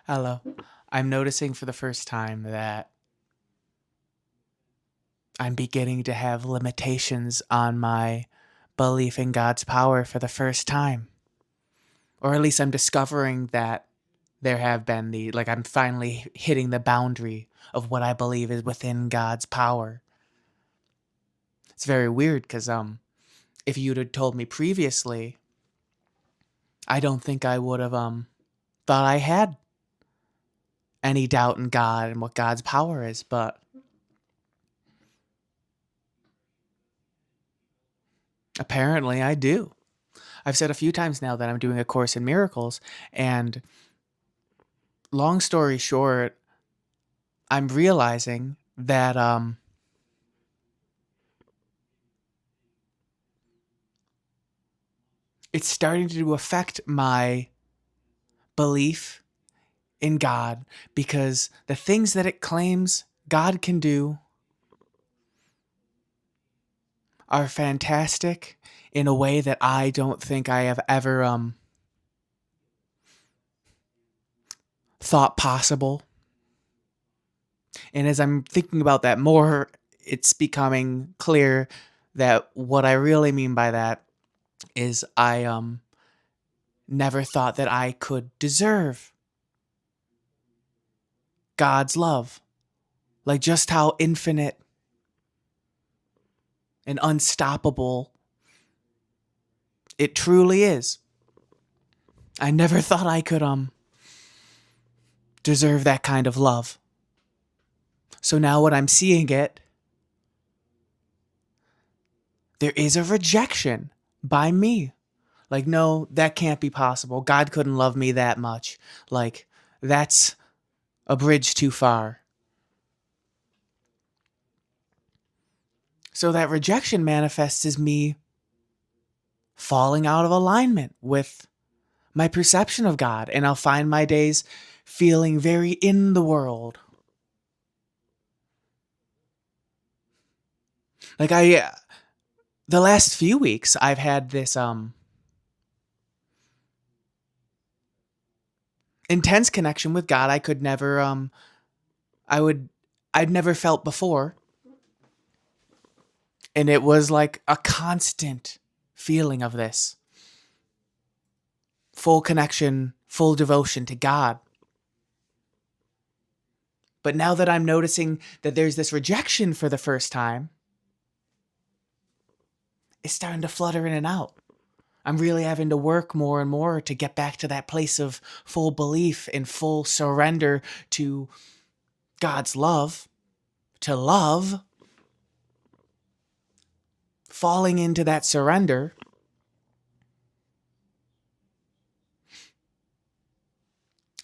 Hello. I'm noticing for the first time that I'm beginning to have limitations on my belief in God's power for the first time. Or at least I'm discovering that there have been I'm finally hitting the boundary of what I believe is within God's power. It's very weird because if you'd have told me previously, I don't think I would have thought I had any doubt in God and what God's power is, but apparently I do. I've said a few times now that I'm doing a course in miracles, and long story short, I'm realizing that it's starting to affect my belief in God because the things that it claims God can do are fantastic in a way that I don't think I have ever thought possible. And as I'm thinking about that more, it's becoming clear that what I really mean by that is I never thought that I could deserve God's love. Like just how infinite and unstoppable it truly is. I never thought I could deserve that kind of love. So now when I'm seeing it, there is a rejection by me. Like, no, that can't be possible. God couldn't love me that much. Like, that's a bridge too far. So that rejection manifests as me falling out of alignment with my perception of God, and I'll find my days feeling very in the world. Like the last few weeks, I've had this intense connection with God I could never I would I'd never felt before, and it was like a constant feeling of this full connection, full devotion to God. But now that I'm noticing that there's this rejection for the first time, it's starting to flutter in and out. I'm really having to work more and more to get back to that place of full belief and full surrender to God's love, to love, falling into that surrender.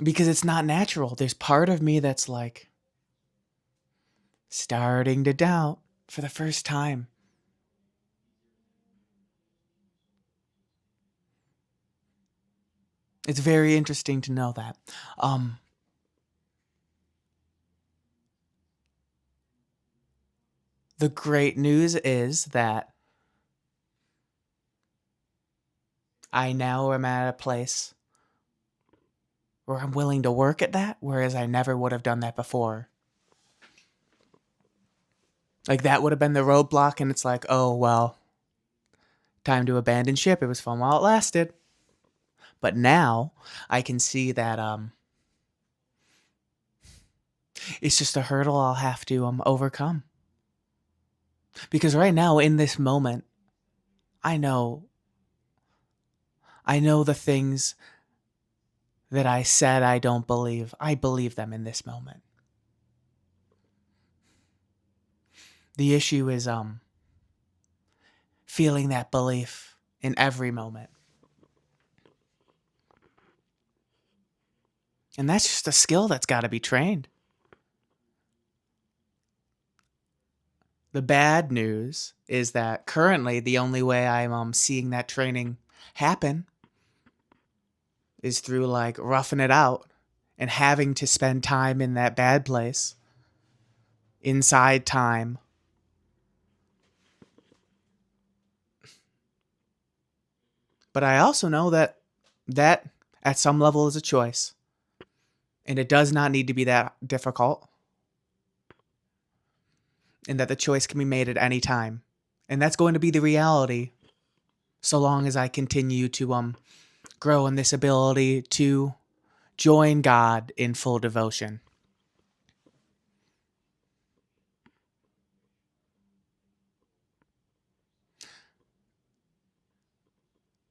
Because it's not natural. There's part of me that's like starting to doubt for the first time. It's very interesting to know that. Um, the great news is that I now am at a place where I'm willing to work at that, whereas I never would have done that before. Like that would have been the roadblock, and it's like, oh, well, time to abandon ship. It was fun while it lasted. But now I can see that it's just a hurdle I'll have to overcome. Because right now, in this moment, I know I know the things that I said I don't believe. I believe them in this moment. The issue is feeling that belief in every moment. And that's just a skill that's got to be trained. The bad news is that currently the only way I'm seeing that training happen is through like roughing it out and having to spend time in that bad place, inside time. But I also know that at some level is a choice. And it does not need to be that difficult. And that the choice can be made at any time. And that's going to be the reality so long as I continue to grow in this ability to join God in full devotion.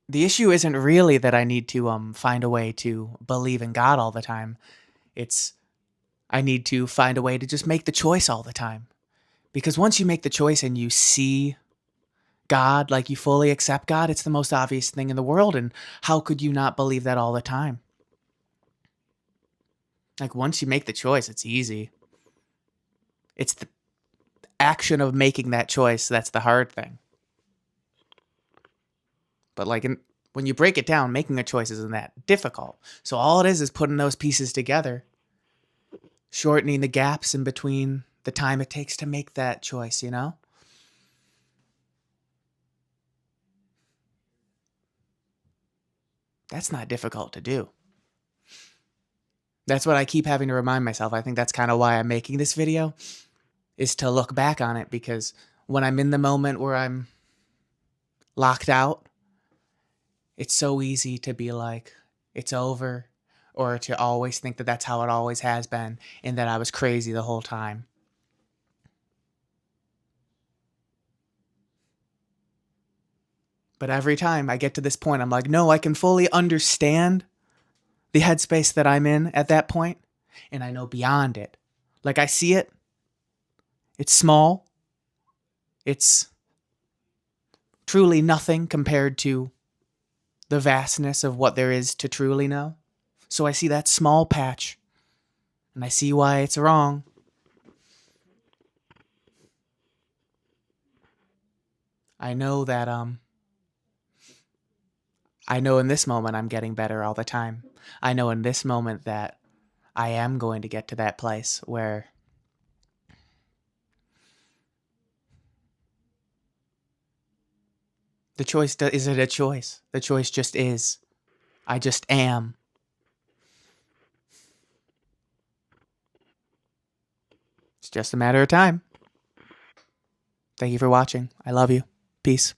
The issue isn't really that I need to find a way to believe in God all the time. It's I need to find a way to just make the choice all the time. Because once you make the choice and you see God, like you fully accept God, it's the most obvious thing in the world. And how could you not believe that all the time? Like once you make the choice, it's easy. It's the action of making that choice that's the hard thing. But when you break it down, making a choice isn't that difficult. So all it is putting those pieces together, shortening the gaps in between the time it takes to make that choice, you know? That's not difficult to do. That's what I keep having to remind myself. I think that's kind of why I'm making this video, is to look back on it, because when I'm in the moment where I'm locked out, it's so easy to be like, it's over, or to always think that that's how it always has been and that I was crazy the whole time. But every time I get to this point, I'm like, no, I can fully understand the headspace that I'm in at that point, and I know beyond it. Like I see it. It's small. It's truly nothing compared to the vastness of what there is to truly know. So I see that small patch, and I see why it's wrong. I know that I know in this moment I'm getting better all the time. I know in this moment that I am going to get to that place where the choice isn't a choice. The choice just is. I just am. It's just a matter of time. Thank you for watching. I love you. Peace.